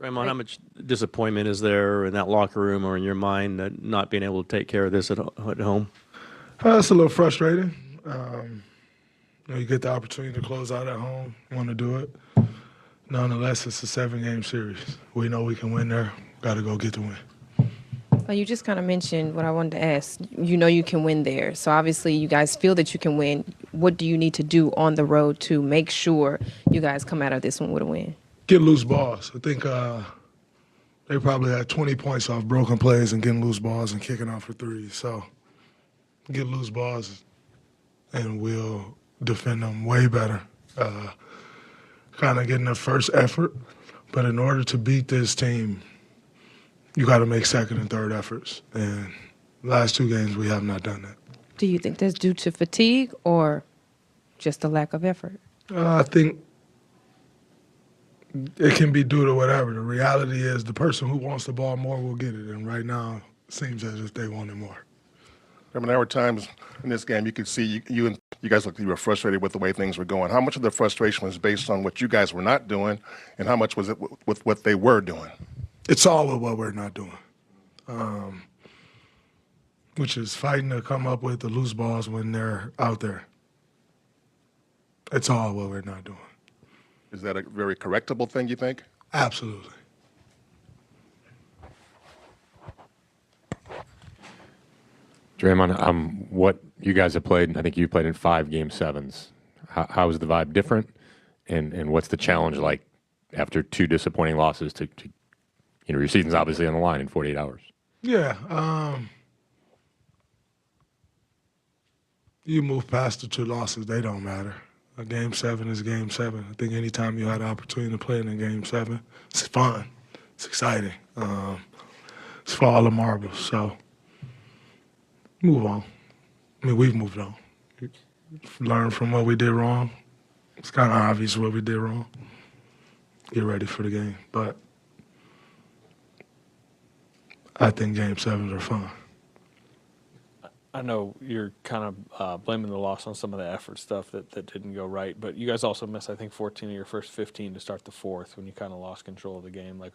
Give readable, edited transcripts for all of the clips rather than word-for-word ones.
Draymond, how much disappointment is there in that locker room or in your mind that not being able to take care of this at home? It's a little frustrating. You get the opportunity to close out at home, want to do it. Nonetheless, it's a 7-game series. We know we can win there. Got to go get the win. Well, you just kind of mentioned what I wanted to ask. You know you can win there. So obviously you guys feel that you can win. What do you need to do on the road to make sure you guys come out of this one with a win? Get loose balls. I think they probably had 20 points off broken plays and getting loose balls and kicking off for threes. So get loose balls and we'll defend them way better. Kind of getting the first effort. But in order to beat this team, you got to make second and third efforts. And the last 2 games, we have not done that. Do you think that's due to fatigue or just a lack of effort? I think it can be due to whatever. The reality is the person who wants the ball more will get it. And right now, it seems as if they want it more. I mean, there were times in this game you could see you guys looked like you were frustrated with the way things were going. How much of the frustration was based on what you guys were not doing, and how much was it with what they were doing? It's all with what we're not doing, which is fighting to come up with the loose balls when they're out there. It's all what we're not doing. Is that a very correctable thing, you think? Absolutely. Draymond, what you guys have played, I think you played in 5 Game 7s. How is the vibe different? And what's the challenge like after 2 disappointing losses to your season's obviously on the line in 48 hours? Yeah. You move past the 2 losses, they don't matter. A Game 7 is Game 7. I think anytime you had the opportunity to play in Game 7, it's fun. It's exciting. It's for all the marbles. So move on. I mean, we've moved on. Learn from what we did wrong. It's kind of obvious what we did wrong. Get ready for the game. But I think Game 7s are fun. I know you're kind of blaming the loss on some of the effort stuff that didn't go right, but you guys also missed, I think, 14 of your first 15 to start the 4th when you kind of lost control of the game. Like,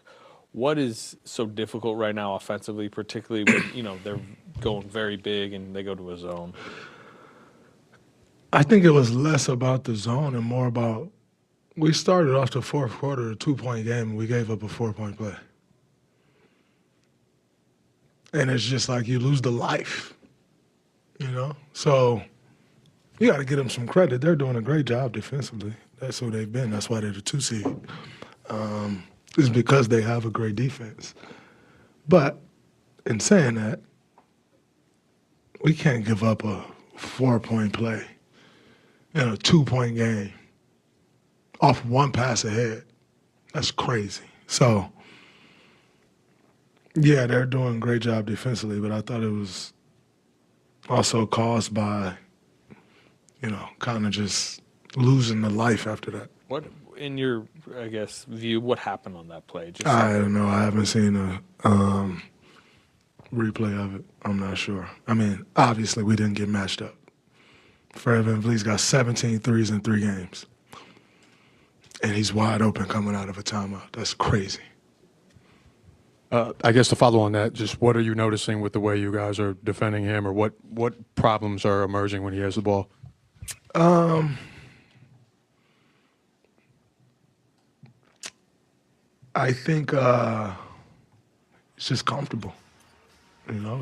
what is so difficult right now offensively, particularly when, they're going very big and they go to a zone? I think it was less about the zone and more about we started off the 4th quarter a 2-point game and we gave up a 4-point play. And it's just like you lose the life, So you got to give them some credit. They're doing a great job defensively. That's who they've been. That's why they're the 2 seed. It's because they have a great defense. But in saying that, we can't give up a 4-point play in a 2-point game off 1 pass ahead. That's crazy. So, yeah, they're doing a great job defensively, but I thought it was also caused by, kind of just losing the life after that. What, in your, view, what happened on that play? I don't know. I haven't seen a replay of it. I'm not sure. I mean, obviously we didn't get matched up. Fred VanVleet's got 17 threes in 3 games. And he's wide open coming out of a timeout. That's crazy. I guess to follow on that, just what are you noticing with the way you guys are defending him, or what problems are emerging when he has the ball? I think it's just comfortable.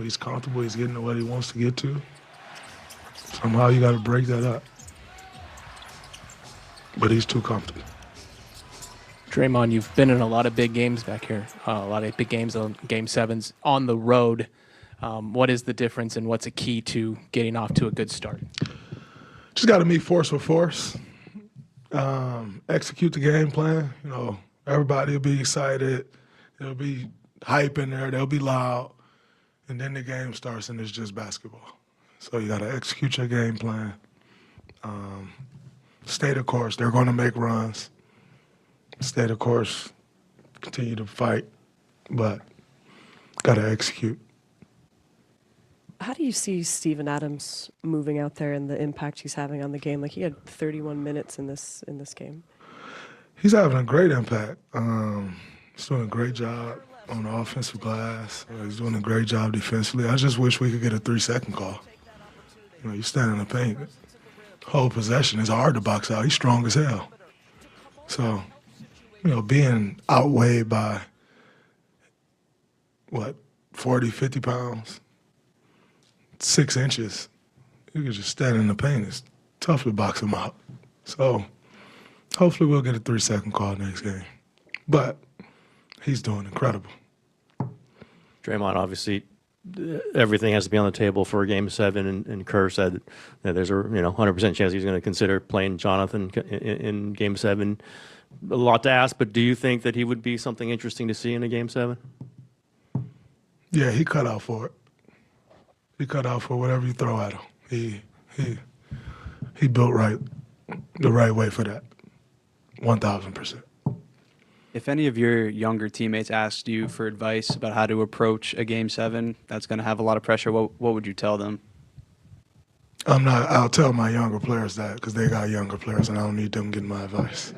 He's comfortable. He's getting to what he wants to get to. Somehow you got to break that up. But he's too comfortable. Draymond, you've been in a lot of big games back here, a lot of big games on Game 7s on the road. What is the difference and what's a key to getting off to a good start? Just got to meet force with force, execute the game plan. Everybody will be excited. There'll be hype in there. They'll be loud. And then the game starts and it's just basketball. So you got to execute your game plan. Stay the course. They're going to make runs. Stay the course. Continue to fight. But got to execute. How do you see Steven Adams moving out there and the impact he's having on the game? Like, he had 31 minutes in this game. He's having a great impact. He's doing a great job on the offensive glass. He's doing a great job defensively. I just wish we could get a 3-second call. You know, you stand in the paint, whole possession. It's hard to box out. He's strong as hell. So, you know, being outweighed by, 40, 50 pounds, 6 inches, you can just stand in the paint. It's tough to box him out. So hopefully we'll get a 3-second call next game. But he's doing incredible. Draymond, obviously, everything has to be on the table for Game 7, and Kerr said that there's a 100% chance he's going to consider playing Jonathan in Game 7. A lot to ask, but do you think that he would be something interesting to see in a Game 7? Yeah, he cut out for it. He cut out for whatever you throw at him. He built the right way for that, 1,000%. If any of your younger teammates asked you for advice about how to approach a Game 7 that's going to have a lot of pressure, what would you tell them? I'll tell my younger players that because they got younger players and I don't need them getting my advice.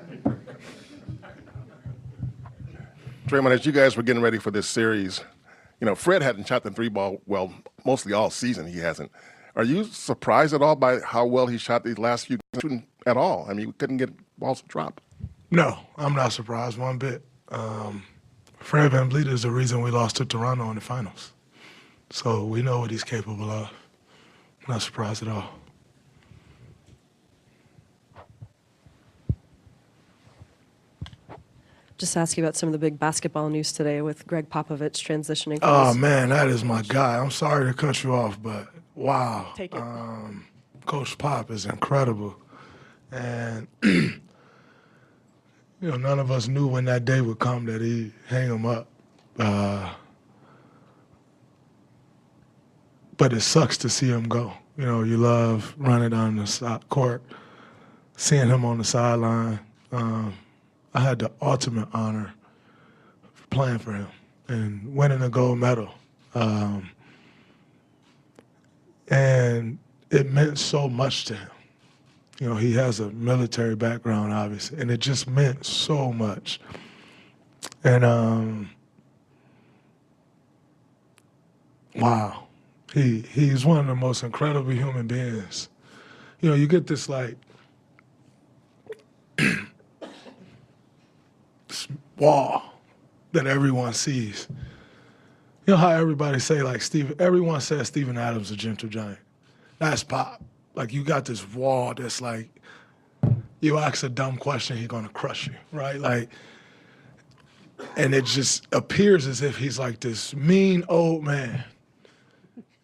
Draymond, as you guys were getting ready for this series, Fred hadn't shot the 3-ball well mostly all season. He hasn't. Are you surprised at all by how well he shot these last few games? Shooting at all? I mean, we couldn't get balls to drop. No, I'm not surprised one bit. Fred VanVleet is the reason we lost to Toronto in the finals. So we know what he's capable of. I'm not surprised at all. Just ask you about some of the big basketball news today with Greg Popovich transitioning. Oh, man, that is my guy. I'm sorry to cut you off, but wow. Take it. Coach Pop is incredible. And, none of us knew when that day would come that he'd hang him up. But it sucks to see him go. You love running down the court, seeing him on the sideline. I had the ultimate honor of playing for him and winning a gold medal. And it meant so much to him. He has a military background, obviously, and it just meant so much. And wow, he's one of the most incredible human beings. You get this this wall that everyone sees. You know how everybody say everyone says Steven Adams is a gentle giant. That's Pop. You got this wall that's you ask a dumb question, he's gonna crush you, right? And it just appears as if he's this mean old man.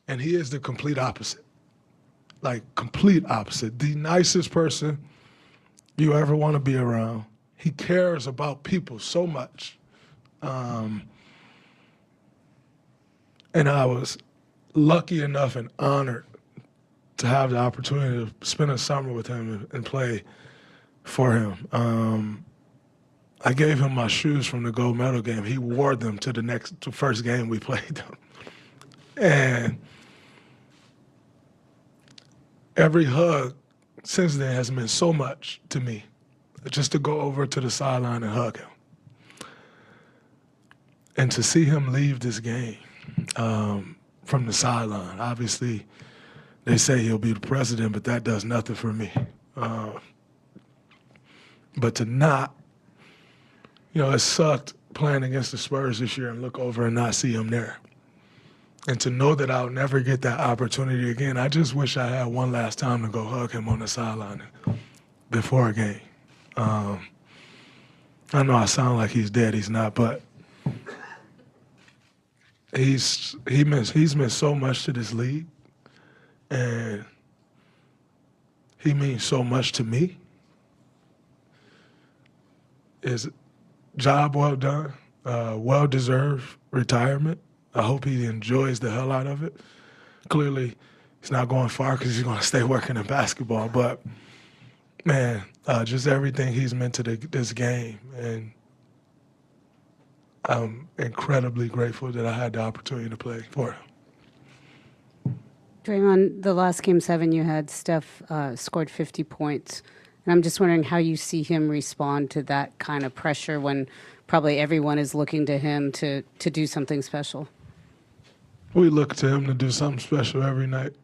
And he is the complete opposite. Complete opposite. The nicest person you ever want to be around. He cares about people so much. And I was lucky enough and honored to have the opportunity to spend a summer with him and play for him. I gave him my shoes from the gold medal game. He wore them to the first game we played them. And every hug since then has meant so much to me, just to go over to the sideline and hug him. And to see him leave this game from the sideline. Obviously, they say he'll be the president, but that does nothing for me. But to not, it sucked playing against the Spurs this year and look over and not see him there. And to know that I'll never get that opportunity again, I just wish I had one last time to go hug him on the sideline before a game. I know I sound like he's dead, he's not, but he's meant so much to this league, and he means so much to me. His job well done, well-deserved retirement. I hope he enjoys the hell out of it. Clearly, he's not going far because he's going to stay working in basketball. But, man, just everything he's meant to this game. And I'm incredibly grateful that I had the opportunity to play for him. Draymond, the last Game 7 you had, Steph scored 50 points. And I'm just wondering how you see him respond to that kind of pressure when probably everyone is looking to him to do something special. We look to him to do something special every night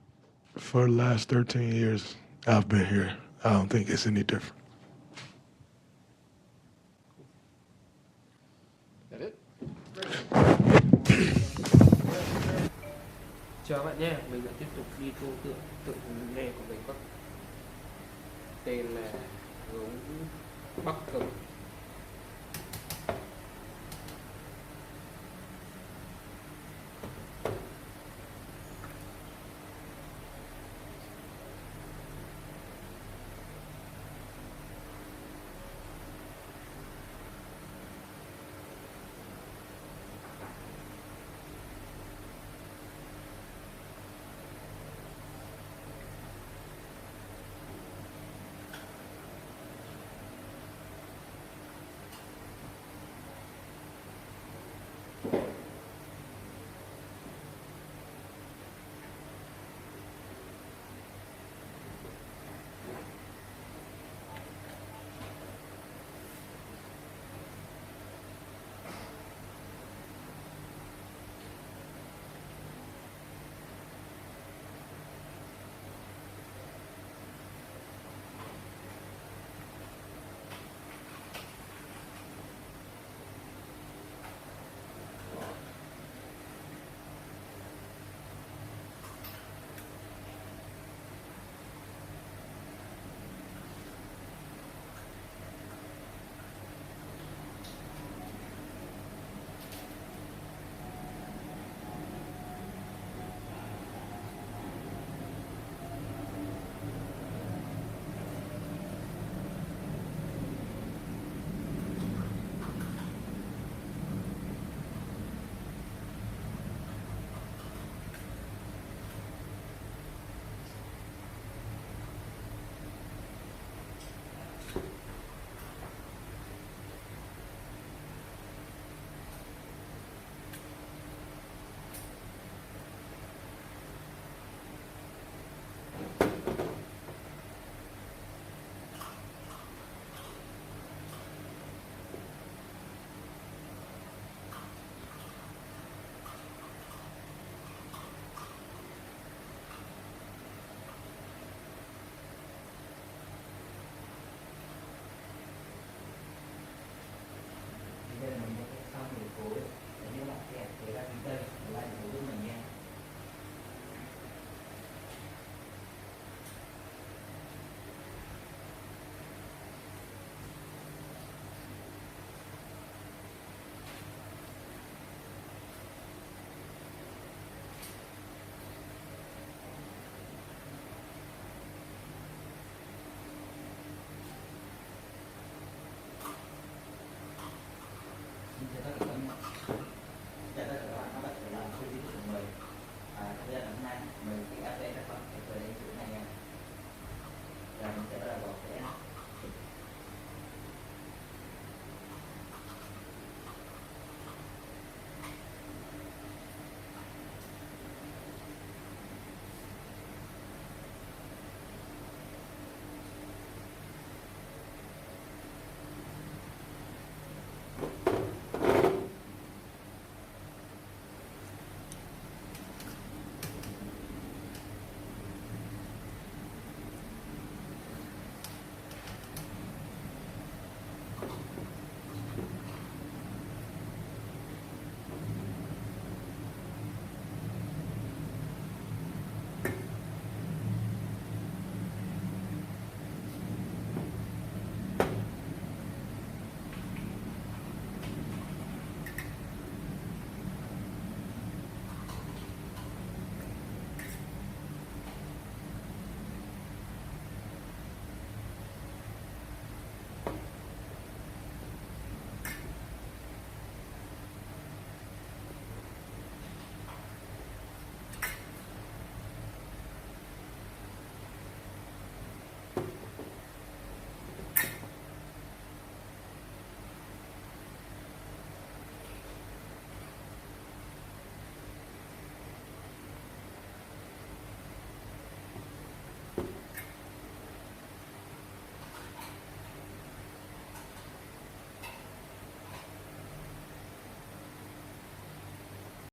for the last 13 years I've been here. I don't think it's any different. Chào bạn nhé, mình lại tiếp tục đi câu tự nghe của mình. Tên là hướng Bắc Cực.